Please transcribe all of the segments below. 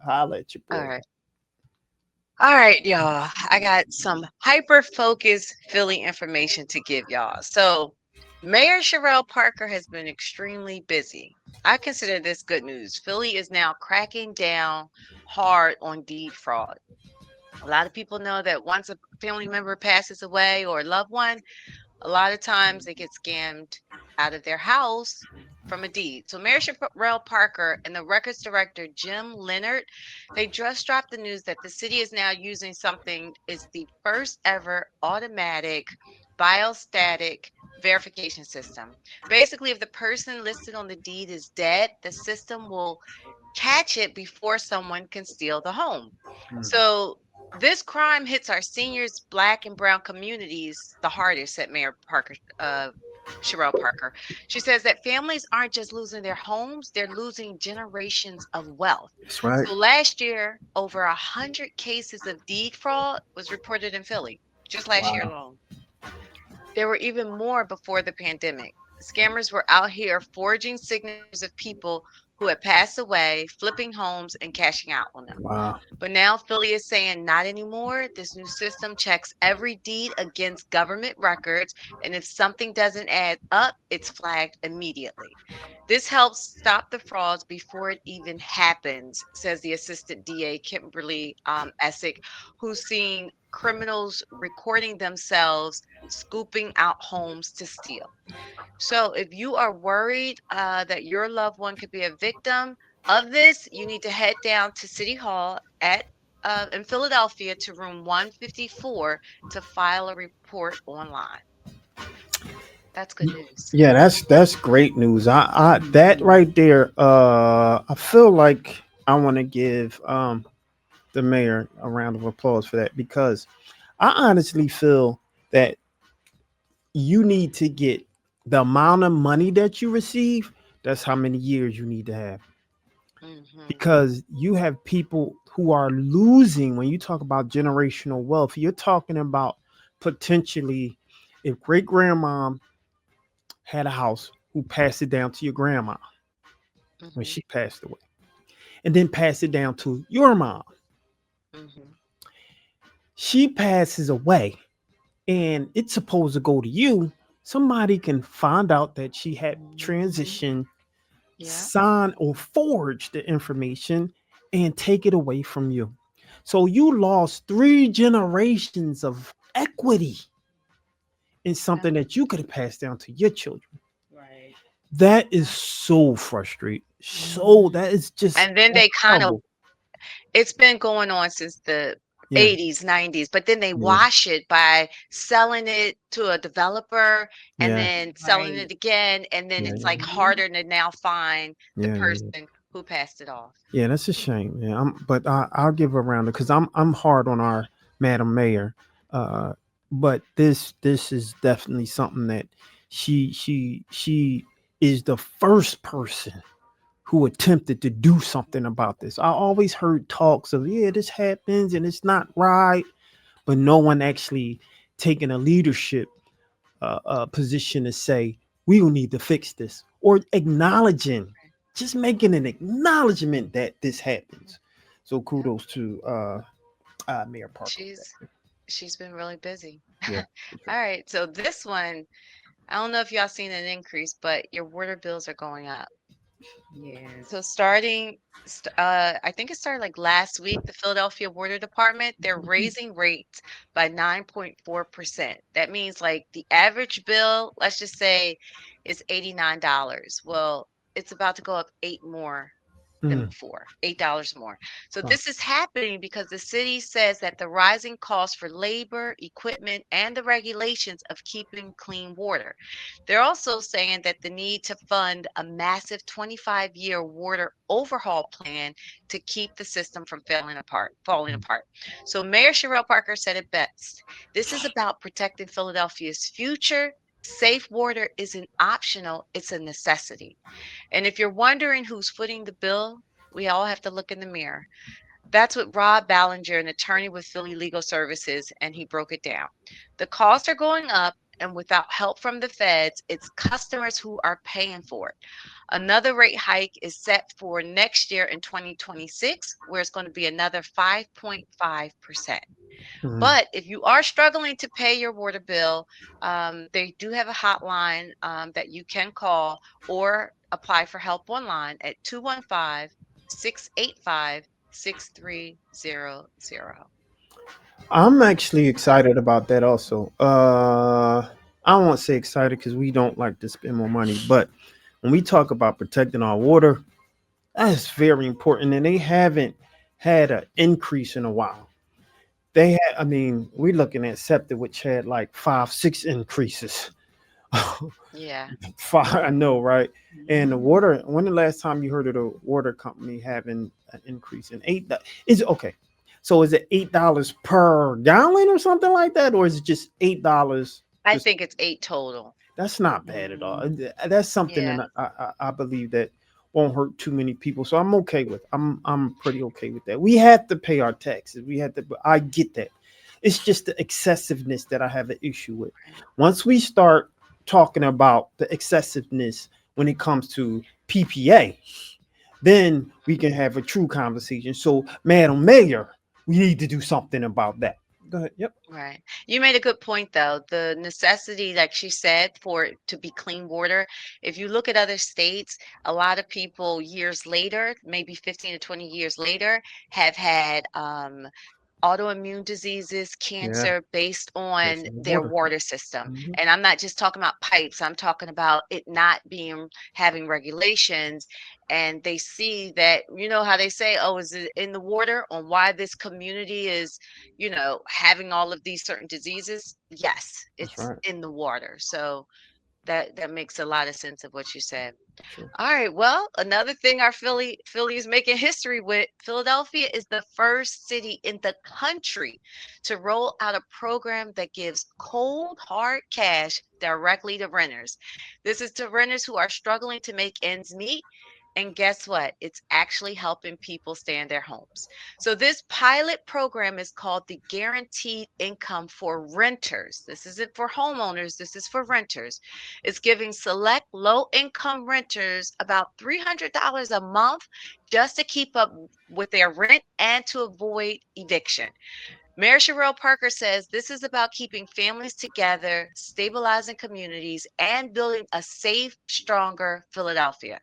Holla at your All boy. right. All right, y'all. I got some hyper focused Philly information to give y'all. So, Mayor Cherelle Parker has been extremely busy. I consider this good news. Philly is now cracking down hard on deed fraud. A lot of people know that once a family member passes away or a loved one, a lot of times they get scammed out of their house from a deed. So Mayor Cherelle Parker and the records director Jim Leonard, they just dropped the news that the city is now using something is the first ever automatic biostatic verification system. Basically, if the person listed on the deed is dead, the system will catch it before someone can steal the home. Mm. So this crime hits our seniors, Black and Brown communities the hardest, said Mayor Parker, Cherelle Parker. She says that families aren't just losing their homes, they're losing generations of wealth. That's right. So last year, over 100 cases of deed fraud was reported in Philly, just last year Wow. alone. There were even more before the pandemic. Scammers were out here forging signatures of people who had passed away, flipping homes, and cashing out on them. Wow. But now Philly is saying not anymore. This new system checks every deed against government records, and if something doesn't add up, it's flagged immediately. This helps stop the frauds before it even happens, says the assistant DA, Kimberly Essick, who's seen criminals recording themselves scooping out homes to steal. So if you are worried that your loved one could be a victim of this, you need to head down to City Hall at in Philadelphia to room 154 to file a report online. That's good news. Yeah, that's great news. I that right there. I feel like I want to give the mayor a round of applause for that because I honestly feel that you need to get the amount of money that you receive. That's how many years you need to have Hmm. because you have people who are losing. When you talk about generational wealth, you're talking about potentially if great grandma had a house who passed it down to your grandma when Hmm. she passed away, and then passed it down to your mom. Hmm. She passes away, and it's supposed to go to you. Somebody can find out that she had transitioned, Yeah. sign or forge the information, and take it away from you. So you lost 3 generations of equity in Yeah. something that you could have passed down to your children. Right. That is so frustrating. So that is just And then that's they kind of horrible. it's been going on since the Yeah, 80s, 90s, but then they yeah, wash it by selling it to a developer and yeah, then selling Right. it again. And then yeah, it's yeah, like Mhm. harder to now find the yeah, yeah, yeah. person who passed it off. Yeah, that's a shame. Yeah, but I'll give her a round because I'm hard on our Madam Mayor. Uh, but this is definitely something that she is the first person who attempted to do something about this. I always heard talks of yeah, this happens and it's not right, but no one actually taking a leadership position to say we will need to fix this or acknowledging, just making an acknowledgement that this happens. So Yep. kudos to Mayor Parker with She's that. she's been really busy. Yeah, All for sure. right. So this one, I don't know if y'all seen an increase, but your water bills are going up. So Yes. I think it started like last week, the Philadelphia Water Department, they're raising rates by 9.4%. That means like the average bill, let's just say is $89. Well, it's about to go up eight more than Mm, before, $8 more. So wow. this is happening because the city says that the rising costs for labor, equipment, and the regulations of keeping clean water. They're also saying that the need to fund a massive 25-year water overhaul plan to keep the system from falling Mm, apart. So Mayor Cherelle Parker said it best. This is about protecting Philadelphia's future. Safe water isn't optional, it's a necessity. And if you're wondering who's footing the bill, we all have to look in the mirror. That's what Rob Ballinger, an attorney with Philly Legal Services, and he broke it down. The costs are going up, and without help from the feds, it's customers who are paying for it. Another rate hike is set for next year in 2026, where it's going to be another 5.5%. Mm. But if you are struggling to pay your water bill, they do have a hotline that you can call or apply for help online at 215-685-6300. I'm actually excited about that also. I won't say excited because we don't like to spend more money, but when we talk about protecting our water, that's very important. And they haven't had an increase in a while. They had, I mean, we're looking at septic, which had like five, six increases. Yeah. Five, I know, right? And the water. When the last time you heard of the water company having an increase in eight? Is it okay? So is it $8 per gallon or something like that, or is it just $8? I Just think it's 8 total. that's not bad at all. That's something Yeah. that I believe that won't hurt too many people. So I'm okay with. I'm pretty okay with that. We have to pay our taxes. We have to. I get that. It's just the excessiveness that I have an issue with. Once we start talking about the excessiveness when it comes to PPA, then we can have a true conversation. So, Madam Mayor, we need to do something about that. Go ahead. Yep. Right. You made a good point, though. The necessity, like she said, for it to be clean water. If you look at other states, a lot of people years later, maybe 15 to 20 years later, have had autoimmune diseases, Yeah. cancer based Based on on the their water. water system. Mhm. And I'm not just talking about pipes, I'm talking about it not being having regulations. And they see that, you know, how they say, oh, is it in the water on why this community is, having all of these certain diseases? Yes, That's it's right. in the water. So that makes a lot of sense of what you said. Sure. All right. Well, another thing our Philly is making history with, Philadelphia is the first city in the country to roll out a program that gives cold, hard cash directly to renters. This is to renters who are struggling to make ends meet. And guess what? It's actually helping people stay in their homes. So, this pilot program is called the Guaranteed Income for Renters. This isn't for homeowners, this is for renters. It's giving select low income renters about $300 a month just to keep up with their rent and to avoid eviction. Mayor Cherelle Parker says this is about keeping families together, stabilizing communities, and building a safe, stronger Philadelphia.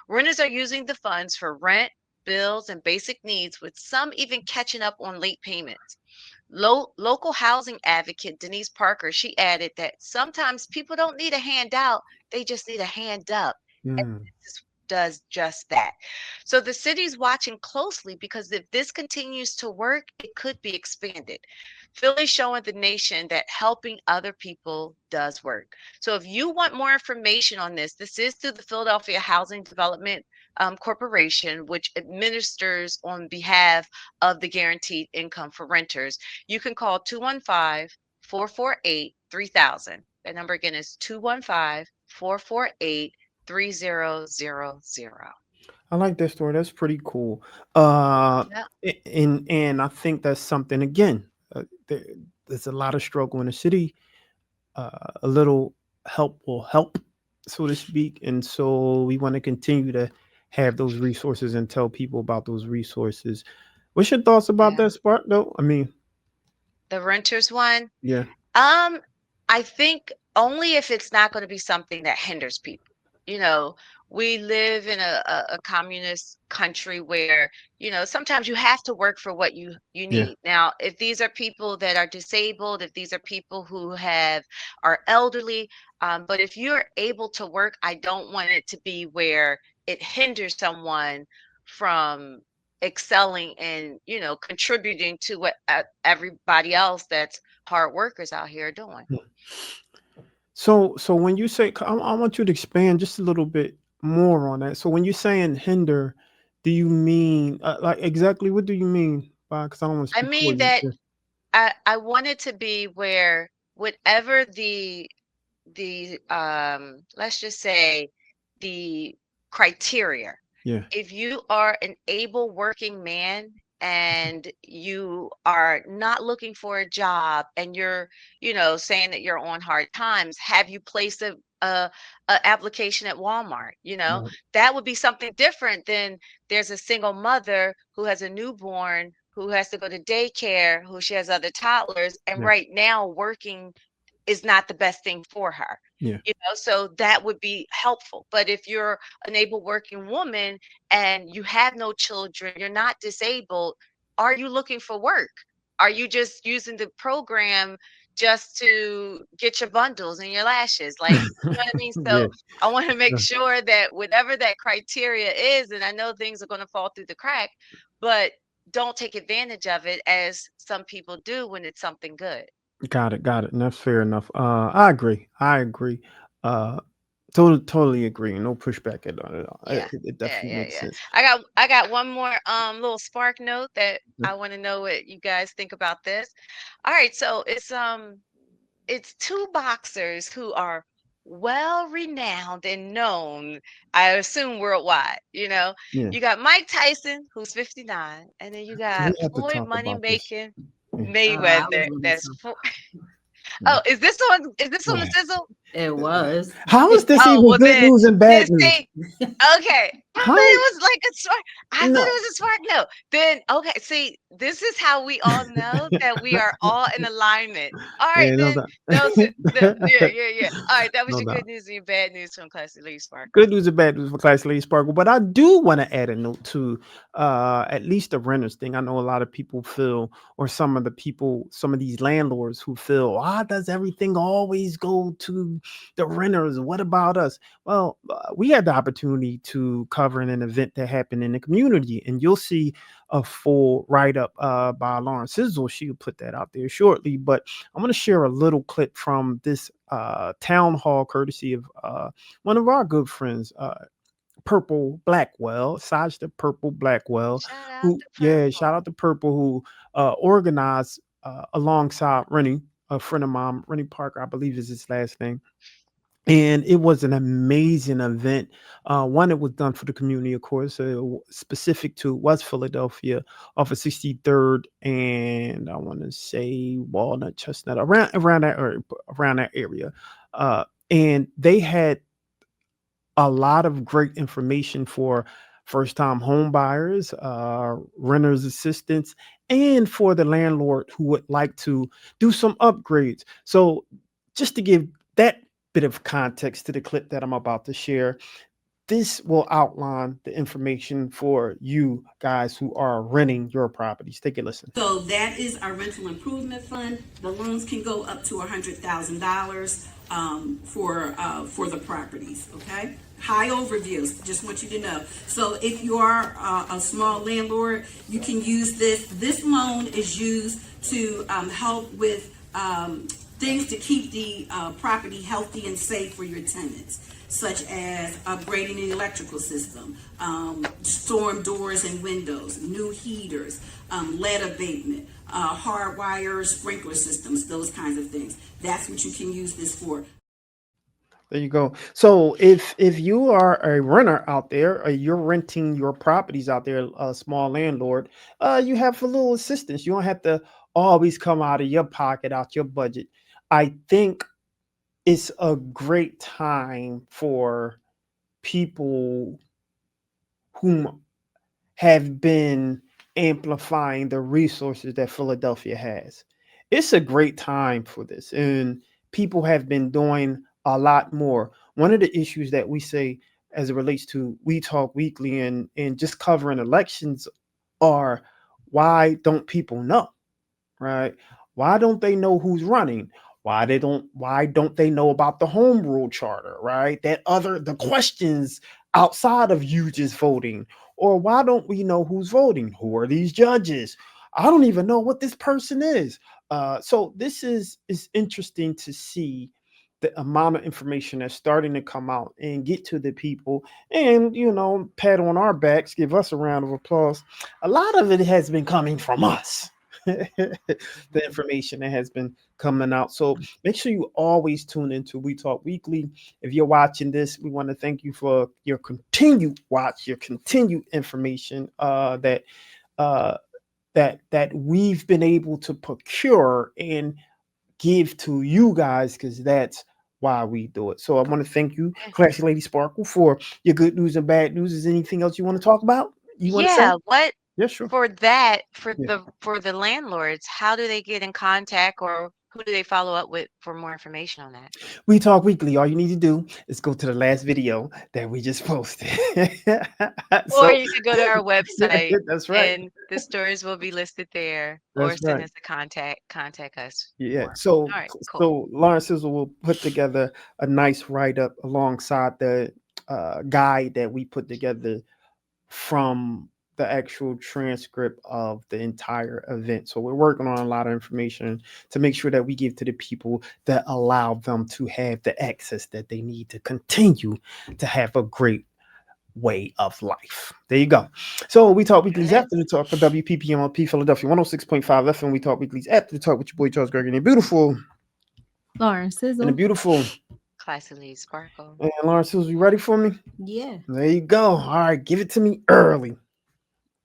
Renters are using the funds for rent, bills, and basic needs, with some even catching up on late payments. Local housing advocate Denise Parker, she added that sometimes people don't need a handout, they just need a hand up. And Mm. this does just that. So the city's watching closely because if this continues to work, it could be expanded. Philly showing the nation that helping other people does work. So if you want more information on this, this is through the Philadelphia Housing Development Corporation, which administers on behalf of the guaranteed income for renters. You can call 215-448-3000. That number again is 215-448-3000. I like that story. That's pretty cool. Uh, Yeah. and I think that's something again. There, there's a lot of struggle in the city. A little help will help, so to speak. And so we want to continue to have those resources and tell people about those resources. What's your thoughts about Yeah. that, Spark? Though I mean, The renters one. yeah, Um, I think only if it's not going to be something that hinders people. You know, we live in a communist country where, sometimes you have to work for what you yeah. need. Now, if these are people that are disabled, if these are people who are elderly, but if you're able to work, I don't want it to be where it hinders someone from excelling and, contributing to what everybody else that's hard workers out here doing. So when you say, I want you to expand just a little bit more on that. So when you're saying hinder, do you mean like exactly what do you mean by? Because I don't want to I speak for mean you. that Yeah. I want it to be where whatever the let's just say the criteria, Yeah. if you are an able working man and you are not looking for a job and you're, saying that you're on hard times, have you placed a application at Walmart? Right. That would be something different than there's a single mother who has a newborn who has to go to daycare, who she has other toddlers, and Yeah. right now working is not the best thing for her. Yeah. So that would be helpful. But if you're an able working woman and you have no children, you're not disabled, are you looking for work? Are you just using the program just to get your bundles and your lashes? Like, you know what I mean? Yeah. So I want to make Yeah. sure that whatever that criteria is, and I know things are going to fall through the crack, but don't take advantage of it as some people do when it's something good. Got it. Got it. And that's fair enough. I agree. I agree. Uh, totally agree. No pushback at all. At all. Yeah. It Yeah, definitely yeah, makes yeah. sense. I got one more little spark note that Yeah. I want to know what you guys think about this. All right, so it's two boxers who are well renowned and known, I assume worldwide. Yeah. You got Mike Tyson, who's 59, and then you got We have to Floyd talk Money about this. Making Yeah. I was Mayweather. looking That's some. oh, Yeah. is this on the sizzle? It was. How is this Oh, even well good news and then bad news? see, okay. I thought How? it was like a spark. I thought No. it was a spark. No. Then okay, see, this is how we all know that we are all in alignment. All right, Hey, no then doubt. yeah, yeah, yeah. All right, that was No your good doubt. news and your bad news from Classy Lady Sparkle. Good news and bad news for Class Lady Sparkle. But I do want to add a note to at least the renters thing. I know a lot of people feel, or some of the people, some of these landlords who feel, why does everything always go to the renters? What about us? Well, we had the opportunity to cover an event that happened in the community, and you'll see a full write up by Lauren Sizzle. She'll put that out there shortly. But I'm going to share a little clip from this town hall courtesy of one of our good friends, Purple Blackwell, Saj the Purple Blackwell, Shout out who, to yeah, shout Purple. out to Purple, who organized alongside Rennie, a friend of mine, Rennie Parker, I believe is his last name. And it was an amazing event. One, it was done for the community, of course, specific to West Philadelphia, off of 63rd, and I want to say Walnut, Chestnut, around that area. And they had a lot of great information for first time home buyers, renters assistants, and for the landlord who would like to do some upgrades. So, just to give that bit of context to the clip that I'm about to share, this will outline the information for you guys who are renting your properties. Take a listen. So that is our rental improvement fund. The loans can go up to $100,000 for the properties. Okay. High overviews. Just want you to know. So if you are a small landlord, you can use this. This loan is used to help with things to keep the property healthy and safe for your tenants, such as upgrading the electrical system, storm doors and windows, new heaters, lead abatement, hardwire sprinkler systems, those kinds of things. That's what you can use this for. There you go. So if you are a renter out there, or you're renting your properties out there, a small landlord, you have a little assistance. You don't have to always come out of your pocket, out your budget. I think it's a great time for people whom have been amplifying the resources that Philadelphia has. It's a great time for this, and people have been doing a lot more. One of the issues that we say as it relates to We Talk Weekly and just covering elections are, why don't people know? Right? Why don't they know who's running? Why don't they know about the home rule charter, right? The questions outside of you just voting. Or why don't we know who's voting? Who are these judges? I don't even know what this person is. So this is interesting to see the amount of information that's starting to come out and get to the people, and pat on our backs, give us a round of applause. A lot of it has been coming from us. The information that has been coming out. So make sure you always tune into We Talk Weekly. If you're watching this, we want to thank you for your continued watch, your continued information that uh, that we've been able to procure and give to you guys, because that's why we do it. So I want to thank you, Classy Lady Sparkle, for your good news and bad news. Is there anything else you want to talk about? You want to say? Yeah, what Yeah, sure. for that Yeah. for the landlords, how do they get in contact, or who do they follow up with for more information on that? We Talk Weekly. All you need to do is go to the last video that we just posted. Or So you could go to our website that's right. and the stories will be listed there, or That's send right. us a contact us Yeah. more. So All right, cool. so Lawrence Sizzle will put together a nice write up alongside the guide that we put together from the actual transcript of the entire event. So we're working on a lot of information to make sure that we give to the people that allow them to have the access that they need to continue to have a great way of life. There you go. So we talk weeklies Good. after the talk for WPPMLP Philadelphia 106.5 FM. We talk weeklies after the talk with your boy Charles Gregory and the beautiful Lauren and the Sizzle. beautiful Classy Lady Sparkle. and Lawrence Hills. You ready for me? Yeah. There you go. All right, give it to me early.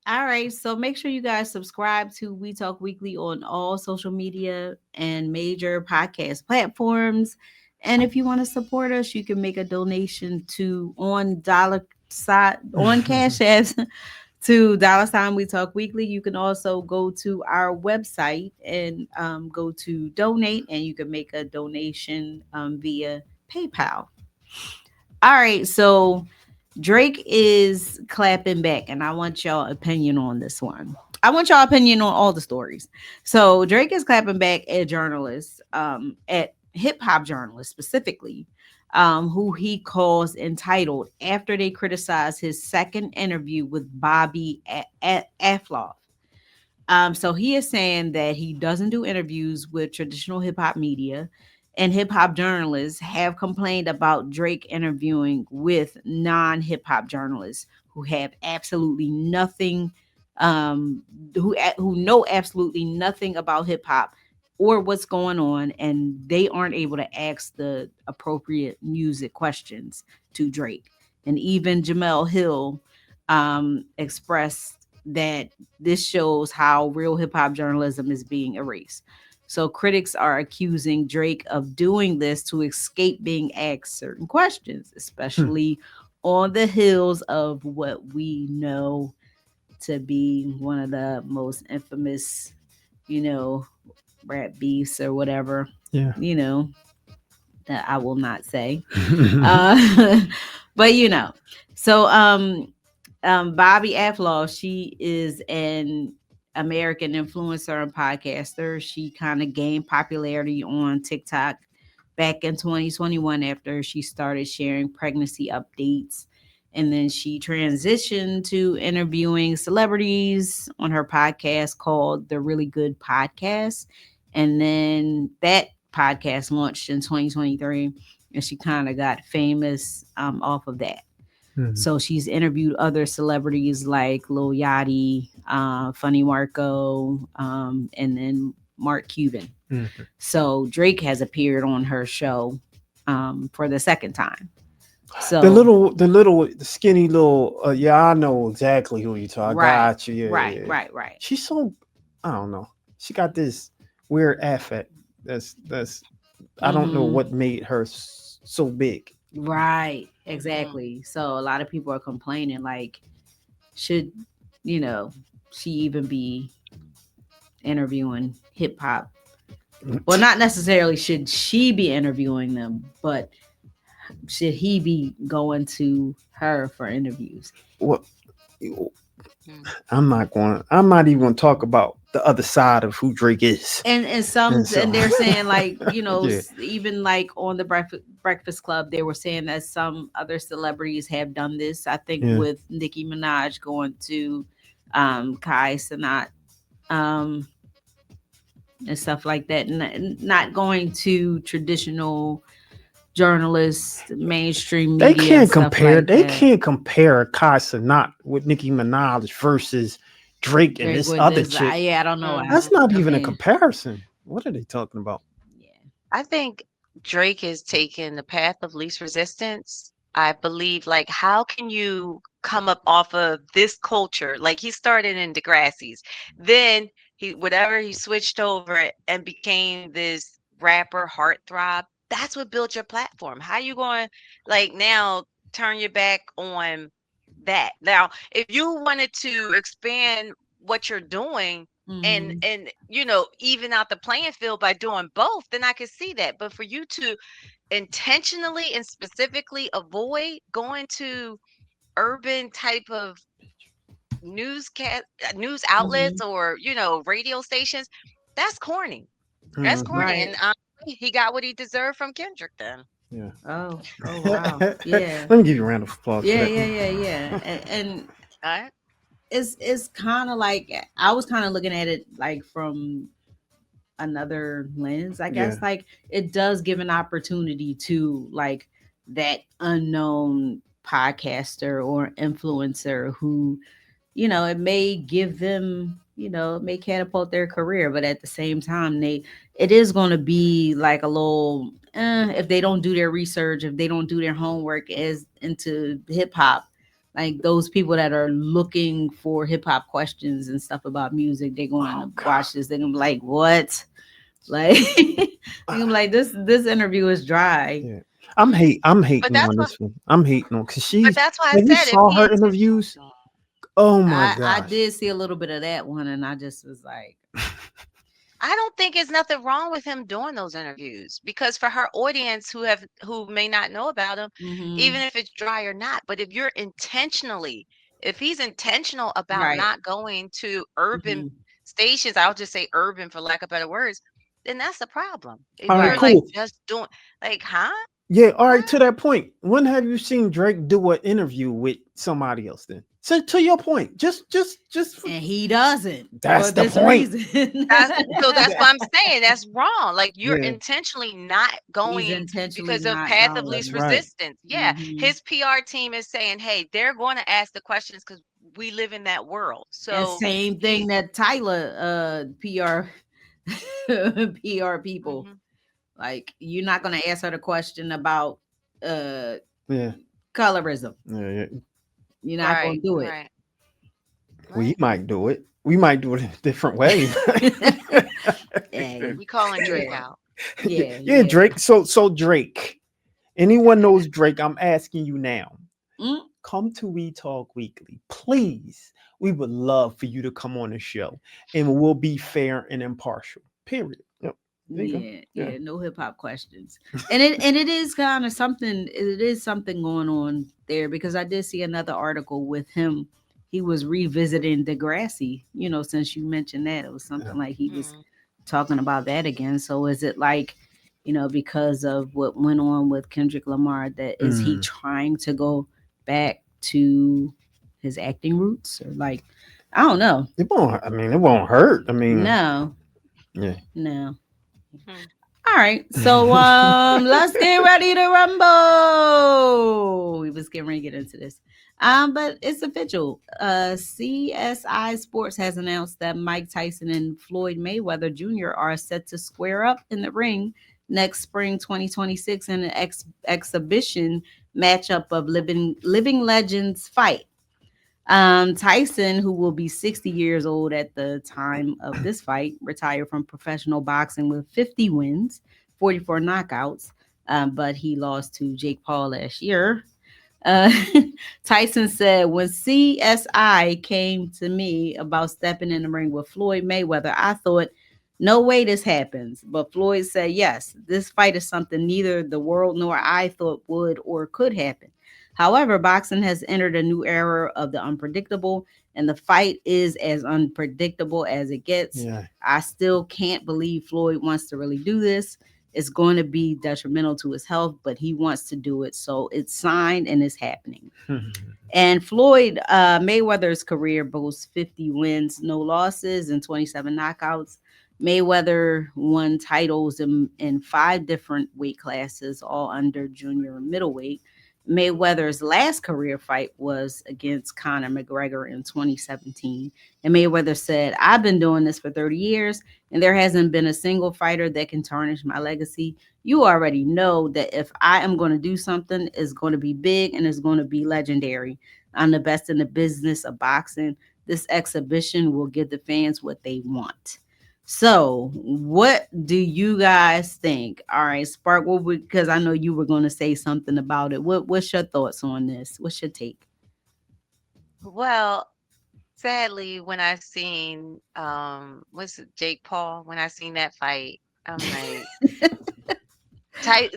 All right. So make sure you guys subscribe to We Talk Weekly on all social media and major podcast platforms. And if you want to support us, you can make a donation to on dollar side on Cash Apps to $ We Talk Weekly. You can also go to our website and go to donate, and you can make a donation via PayPal. All right, so Drake is clapping back, and I want y'all opinion on this one. I want y'all opinion on all the stories. So Drake is clapping back at journalists, at hip hop journalists specifically, who he calls entitled after they criticize his second interview with Bobby Afloff. So he is saying that he doesn't do interviews with traditional hip hop media, and hip hop journalists have complained about Drake interviewing with non hip hop journalists who have absolutely nothing, who know absolutely nothing about hip hop or what's going on, and they aren't able to ask the appropriate music questions to Drake. And even Jamel Hill expressed that this shows how real hip hop journalism is being erased. So critics are accusing Drake of doing this to escape being asked certain questions, especially on the heels of what we know to be one of the most infamous, rap beefs or whatever, Yeah. that I will not say. Uh, but so Bobby Aflaw, she is an American influencer and podcaster. She kind of gained popularity on TikTok back in 2021 after she started sharing pregnancy updates. And then she transitioned to interviewing celebrities on her podcast called The Really Good Podcast. And then that podcast launched in 2023, and she kind of got famous off of that. So she's interviewed other celebrities like Lil Yachty, Funny Marco, and then Mark Cuban. So Drake has appeared on her show for the second time. So the skinny little, yeah, I know exactly who you talk. Right, Got you. Yeah, right, yeah. right. She's so, I don't know. She got this weird affect. That's I don't know what made her so big. Right, exactly. So a lot of people are complaining, like, should she even be interviewing hip hop? Well, not necessarily should she be interviewing them, but should he be going to her for interviews? What? I'm not even going to talk about the other side of who Drake is. And they're saying, like, Yeah. even like on the Breakfast Club, they were saying that some other celebrities have done this. I think with Nicki Minaj going to Kai Cenat, and stuff like that, not going to traditional journalists, mainstream media. They can't compare. Like they can't compare Kai Cenat with Nicki Minaj versus Drake and this other chick. Yeah, I don't know. That's not even a comparison. What are they talking about? Yeah, I think Drake is taking the path of least resistance. I believe, like, how can you come up off of this culture. Like he started in Degrassi's, then he switched over and became this rapper heartthrob. That's what built your platform. How you going like now turn your back on that? Now, if you wanted to expand what you're doing and even out the playing field by doing both, then I could see that. But for you to intentionally and specifically avoid going to urban type of news outlets Mhm. or radio stations, that's corny. That's Mhm. corny, and Right. he got what he deserved from Kendrick then. Yeah. Oh wow. Let Yeah. me give you a round of applause for Yeah, that. yeah, yeah, yeah. And All right. it's kind of like I was kind of looking at it like from another lens, I Yeah. guess. Like it does give an opportunity to like that unknown podcaster or influencer who, it may give them, it may catapult their career, but at the same time, it is going to be like a little, if they don't do their research, if they don't do their homework as into hip hop, like those people that are looking for hip hop questions and stuff about music, they're going Oh to God. watch this. They're gonna be like, what? Like, they're gonna be like, this interview is dry. Yeah. I'm But hating that's on why. this one. I'm hating on because But she's that's why I have you said if saw he her interviews? intentionally. Oh my I gosh. did see a little bit of that one, and I just was like, I don't think there's nothing wrong with him doing those interviews because for her audience who may not know about him, even mm-hmm, if it's dry or not, but if he's intentional about right. not going to urban Mm-hmm. stations, I'll just say urban for lack of better words, then that's a problem. If All right, you're Right. like cool. just doing like, huh? Yeah, all right, to Huh? that point. When have you seen Drake do an interview with somebody else then? So to your point, And he doesn't for that's the this point. reason. That's what I'm saying. That's wrong. Like you're Yeah, intentionally not He's going intentionally because of not path of that's least going. right. resistance. Yeah, Hmm. his PR team is saying, "Hey, they're going to ask the questions because we live in that world." And So same thing he, that Tyler PR PR people, mhm, like you're not gonna ask her the question about uh Yeah, colorism. yeah, yeah. You're not gonna right, do it. right, We right. might do it. We might do it in a different way. Hey, We calling Drake yeah, out. yeah, Yeah, yeah. Drake. So Drake. Anyone knows Drake? I'm asking you now. Mm, Come to We Talk Weekly, please. We would love for you to come on the show, and we'll be fair and impartial. Period. Yep. There you go. yeah, Yeah. yeah. No hip hop questions, and it is kind of something. It is something going on there because I did see another article with him. He was revisiting Degrassi. Since you mentioned that, it was Yeah. something like he was Mm, talking about that again. So is it like, because of what went on with Kendrick Lamar, that is he Mm. trying to go back to his acting roots, or like, I don't know. It won't. I mean, it won't hurt. I mean, No, yeah. no. mm. All right, so let's get ready to rumble. We was getting ready to get into this. But it's official. CSI Sports has announced that Mike Tyson and Floyd Mayweather Jr. are set to square up in the ring next spring 2026 in an exhibition matchup of living legends fight. Tyson, who will be 60 years old at the time of this fight, retired from professional boxing with 50 wins, 44 knockouts, but he lost to Jake Paul last year. Uh, Tyson said, when CSI came to me about stepping in the ring with Floyd Mayweather, I thought, no way this happens. But Floyd said, yes, this fight is something neither the world nor I thought would or could happen. However, boxing has entered a new era of the unpredictable, and the fight is as unpredictable as it gets. Yeah. I still can't believe Floyd wants to really do this. It's going to be detrimental to his health, but he wants to do it. So it's signed and it's happening. And Floyd Mayweather's career boasts 50 wins, no losses, and 27 knockouts. Mayweather won titles in five different weight classes, all under junior and middleweight. Mayweather's last career fight was against Conor McGregor in 2017. And Mayweather said, I've been doing this for 30 years, and there hasn't been a single fighter that can tarnish my legacy. You already know that if I am going to do something, it's going to be big and it's going to be legendary. I'm the best in the business of boxing. This exhibition will give the fans what they want. So, what do you guys think? All right, Spark, because I know you were going to say something about it. What's your thoughts on this? What's your take? Well, sadly, when I seen what's it, Jake Paul, when I seen that fight, I'm like,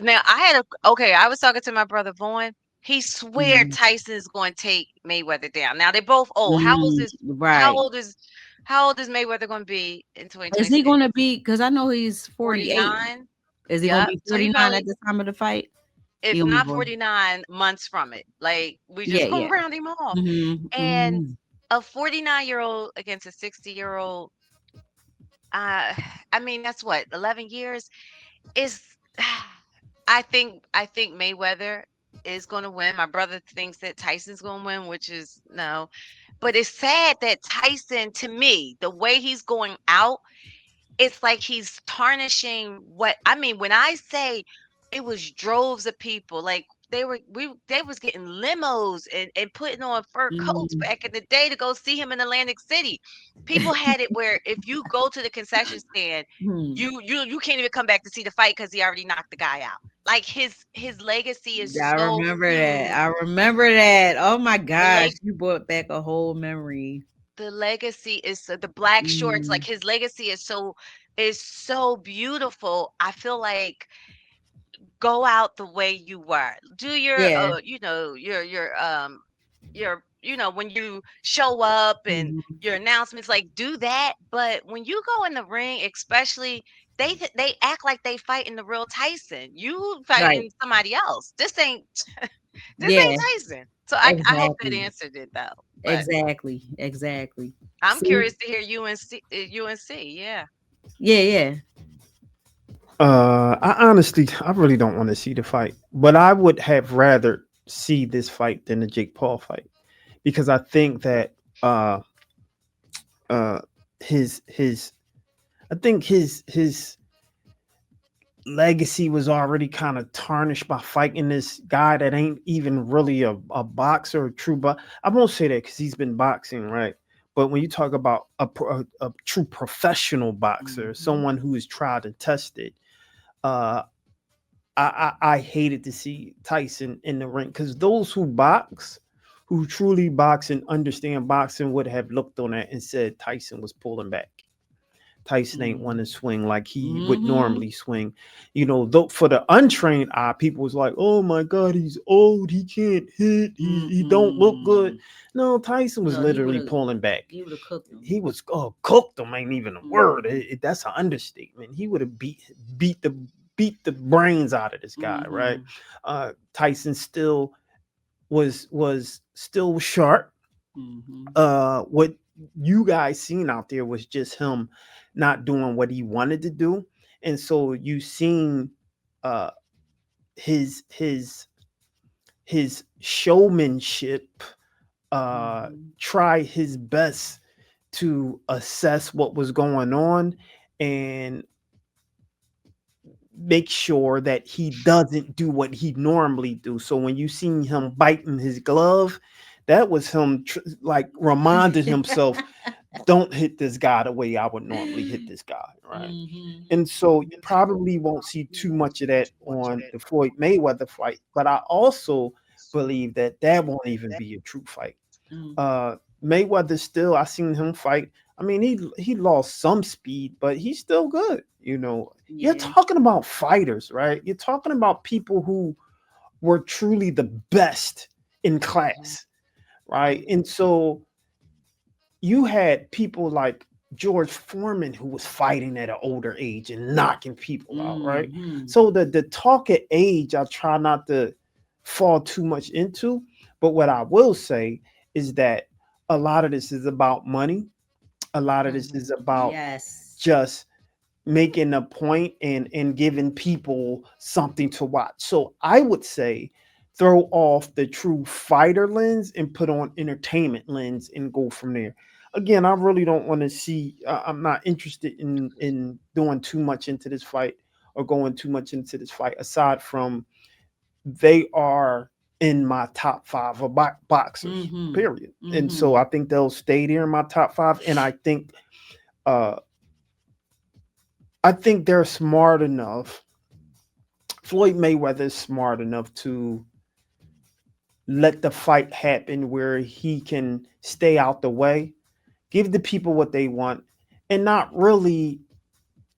now I had a okay, I was talking to my brother Vaughn. He swear Mhm. Tyson's going to take Mayweather down. Now they're both old. How Right. old is how old is Mayweather going to be in Is he 2026? going to be? Because I know he's 48. 49? Is he going to Yep. be So he 49 probably, at the time of the fight? He if gonna be not born. 49 months from it. Like we Yeah, just gonna yeah. round him off. And Mm-hmm. a 49-year-old against a 60-year-old, uh I mean that's what, 11 years is I think Mayweather is going to win. My brother thinks that Tyson's going to win, which is no. But it's sad that Tyson, to me, the way he's going out, it's like he's tarnishing what I mean when I say it was droves of people, like they was getting limos and putting on fur coats Mm-hmm. back in the day to go see him in Atlantic City. People had it where if you go to the concession stand, you can't even come back to see the fight because he already knocked the guy out. Like his legacy is I so remember that. huge. I remember that. Oh my The gosh, leg you brought back a whole memory. the legacy is the black shorts, like Mm. his legacy is so beautiful. I feel like go out the way you were. Do your Yeah. when you show up and Mhm. your announcements, like do that. But when you go in the ring, especially they act like they fighting the real Tyson. You Right. fighting somebody else. This Yeah. ain't Tyson. So I hope that Exactly. answered it though. But Exactly. Exactly. I'm See? curious to hear UNC. Yeah. Yeah, yeah. I really don't want to see the fight, but I would have rather see this fight than the Jake Paul fight because I think that uh uh his I think his legacy was already kind of tarnished by fighting this guy that ain't even really a boxer or true, but I won't say that because he's been boxing, right? But when you talk about a true professional boxer, Mhm. someone who is tried and tested, uh I hated to see Tyson in the ring because those who box, who truly box and understand boxing, would have looked on that and said Tyson was pulling back. Tyson ain't want to Mhm. swing like he would Mhm. normally swing. Though for the untrained eye, people was like, "Oh my God, he's old. He can't hit. He don't look good." Mm-mm. No, Tyson was No, he would literally have pulling back. he would have cooked him. He was cooked him. Ain't even a word. Mhm. That's an understatement. He would have beat the beat the brains out of this guy, right? Mhm. Tyson still was still sharp. Mhm. What you guys seen out there was just him not doing what he wanted to do, and so you seen uh his his his showmanship, Mhm. try his best to assess what was going on and make sure that he doesn't do what he normally do. So when you seen him biting his glove, that was him like reminding himself, don't hit this guy the way I would normally hit this guy, right? Mhm. And so you probably won't see too much of that on the Floyd Mayweather fight, but I also believe that that won't even be a true fight. Mhm. uh Mayweather still, I seen him fight. I mean, he lost some speed, but he's still good. You're Yeah. talking about fighters, right? You're talking about people who were truly the best in Mhm. class, right? Mhm. And so you had people like George Foreman who was fighting at an older age and knocking people out, right? Mhm. So the talk at age, I try not to fall too much into, but what I will say is that a lot of this is about money. A lot of this Mhm. is about Yes. just making a point and giving people something to watch. So I would say throw off the true fighter lens and put on entertainment lens and go from there. Again, I really don't want to see. I'm not interested in doing too much into this fight or going too much into this fight. Aside from they are in my top five of boxers. Mm-hmm. Period. And Mm-hmm. so I think they'll stay there in my top five. And uh, I think they're smart enough. Floyd Mayweather is smart enough to let the fight happen where he can stay out the way, give the people what they want, and not really